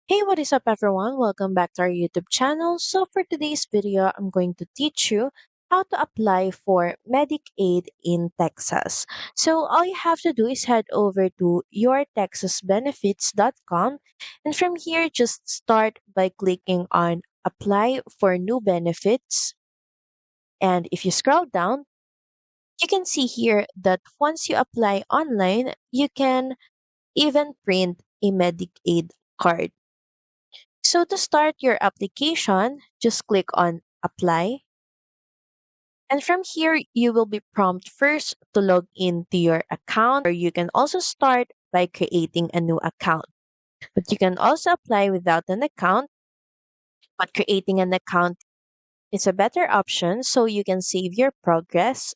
Hey, what is up everyone? Welcome back to our YouTube channel. So for today's video, I'm going to teach you how to apply for Medicaid in Texas. So all you have to do is head over to yourtexasbenefits.com, and from here just start by clicking on apply for new benefits. And if you scroll down, you can see here that once you apply online, you can even print a Medicaid card. So to start your application, just click on apply. And from here, you will be prompted first to log into your account, or you can also start by creating a new account. But you can also apply without an account, but creating an account is a better option so you can save your progress.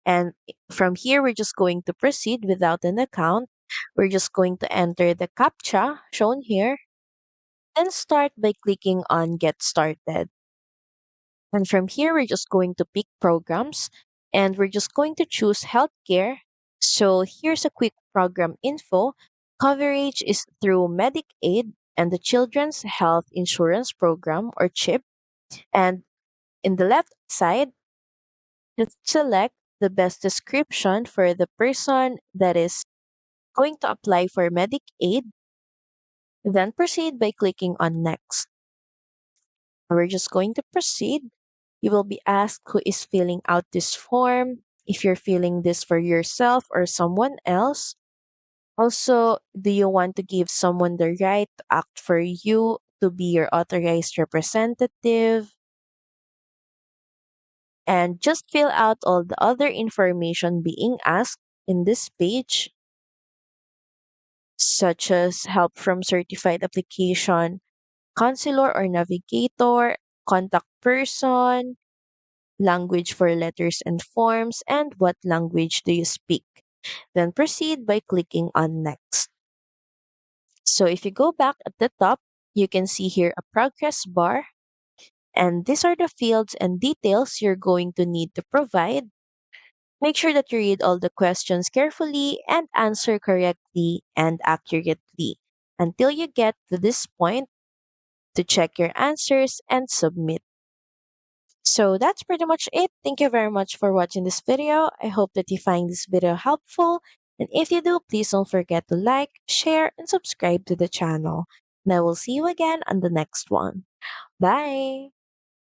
And from here, we're just going to proceed without an account. We're just going to enter the CAPTCHA shown here, then start by clicking on get started. And from here, we're just going to pick programs and we're just going to choose healthcare. So here's a quick program info. Coverage is through Medicaid and the Children's Health Insurance Program or CHIP. And in the left side, just select the best description for the person that is going to apply for Medicaid. Then proceed by clicking on next. We're just going to proceed. You will be asked who is filling out this form, if you're filling this for yourself or someone else. Also, do you want to give someone the right to act for you to be your authorized representative? And just fill out all the other information being asked in this page, such as help from certified application, counselor or navigator, contact person, language for letters and forms, and what language do you speak. Then proceed by clicking on next. So if you go back at the top, you can see here a progress bar, and these are the fields and details you're going to need to provide. Make sure that you read all the questions carefully and answer correctly and accurately until you get to this point to check your answers and submit. So that's pretty much it. Thank you very much for watching this video. I hope that you find this video helpful. And if you do, please don't forget to like, share, and subscribe to the channel. And I will see you again on the next one. Bye!